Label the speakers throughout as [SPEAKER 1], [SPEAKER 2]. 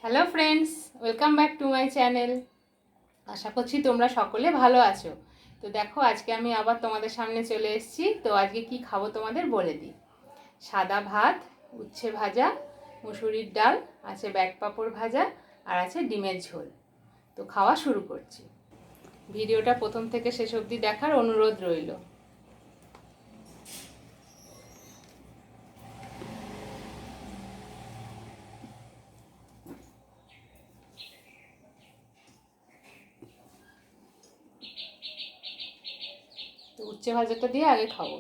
[SPEAKER 1] Hello friends, welcome back to my channel. আশা করছি তোমরা সকলে ভালো আছো। তো দেখো, আজকে আমি আবার তোমাদের সামনে চলে এসেছি। তো আজকে কি খাবো তোমাদের বলে দিই। সাদা ভাত, উচ্ছে ভাজা, মুসুরির ডাল, আছে ব্যাট পাঁপড় ভাজা, আর আছে ডিমের ঝোল। তো খাওয়া শুরু করছি। ভিডিওটা প্রথম থেকে শেষ অবধি দেখার অনুরোধ রইল। তো উচ্ছে ভাজাটা দিয়ে আগে খাবো।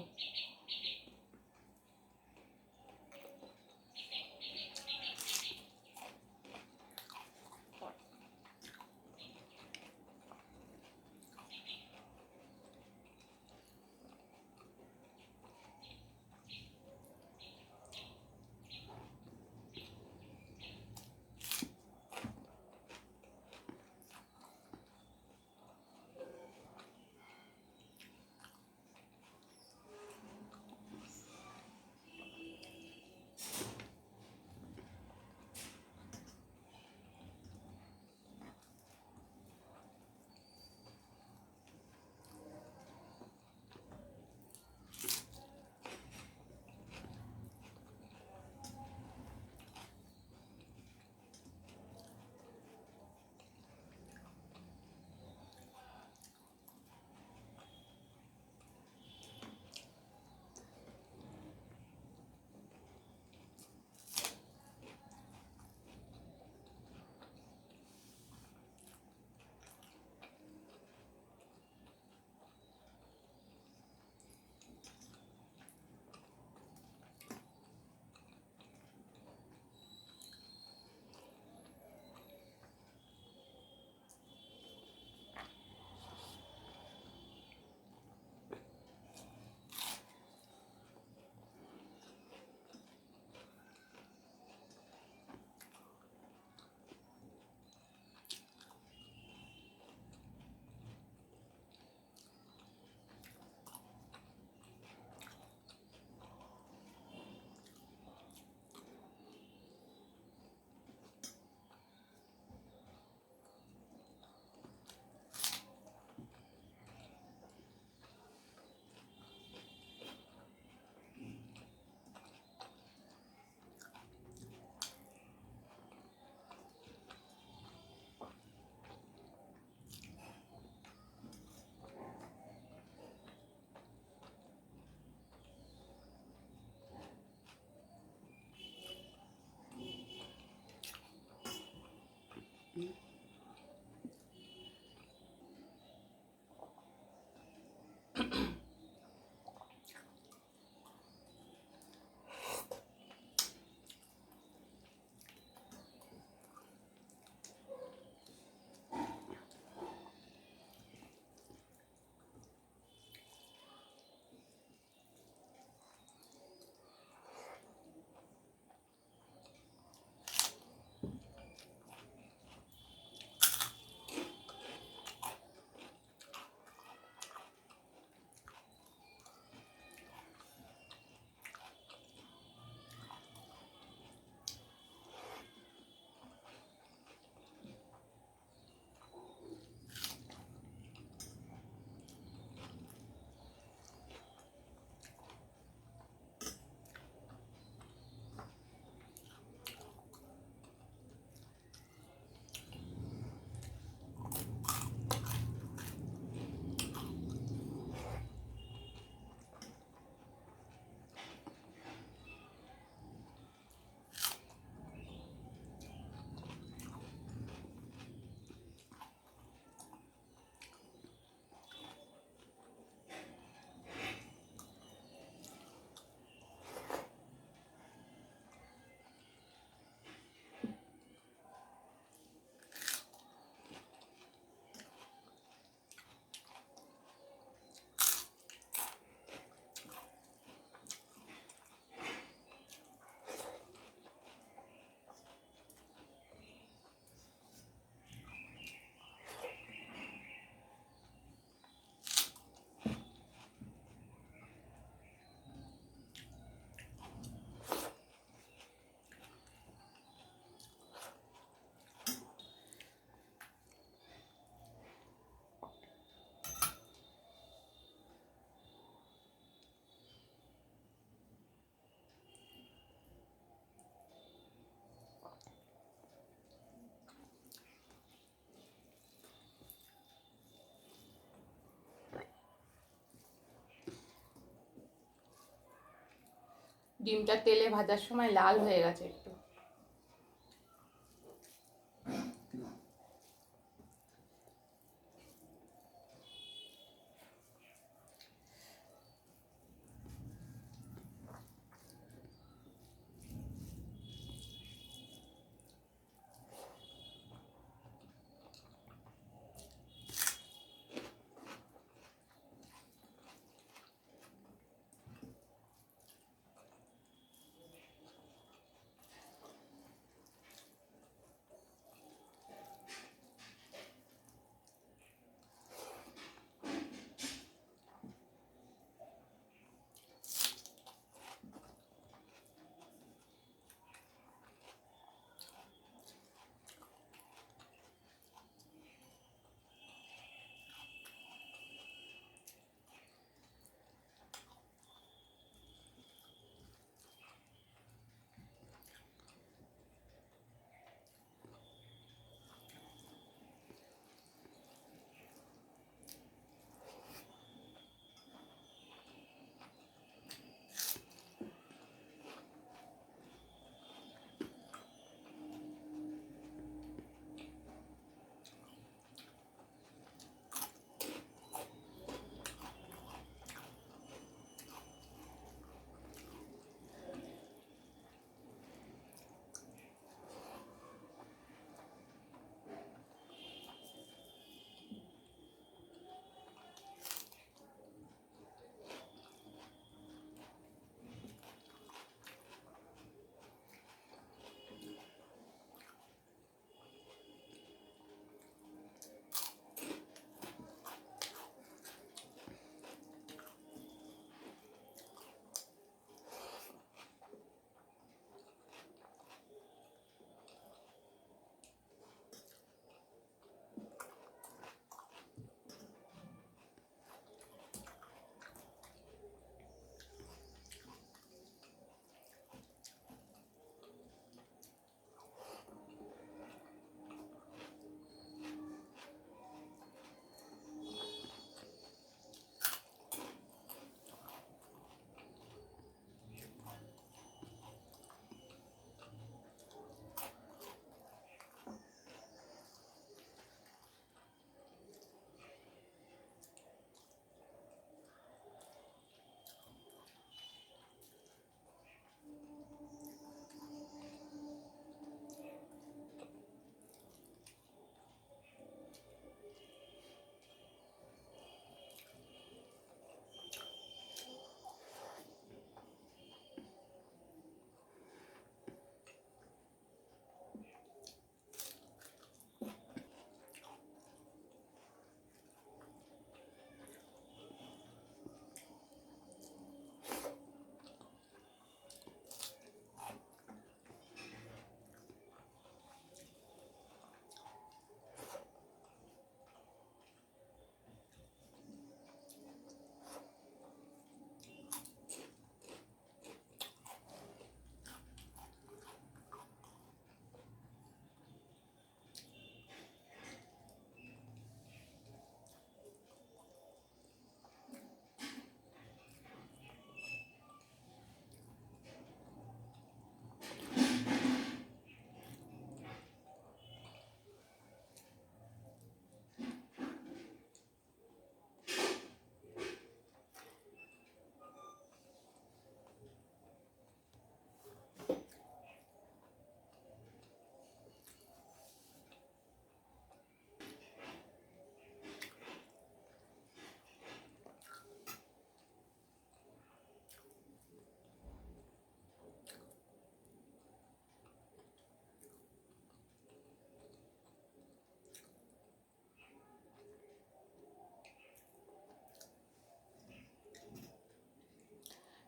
[SPEAKER 1] ডিমটা তেলে ভাজার সময় লাল হয়ে গেছে একটু।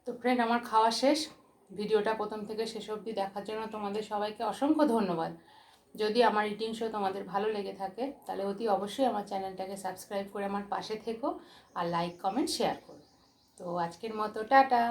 [SPEAKER 1] তো ফ্রেন্ড, আমার খাওয়া শেষ। ভিডিওটা প্রথম থেকে শেষ অবধি দেখার জন্য তোমাদের সবাইকে অসংখ্য ধন্যবাদ। যদি আমার ইটিং শো তোমাদের ভালো লেগে থাকে তাহলে অতি অবশ্যই আমার চ্যানেলটাকে সাবস্ক্রাইব করে আমার পাশে থেকো আর লাইক কমেন্ট শেয়ার করো। তো আজকের মতো টাটা।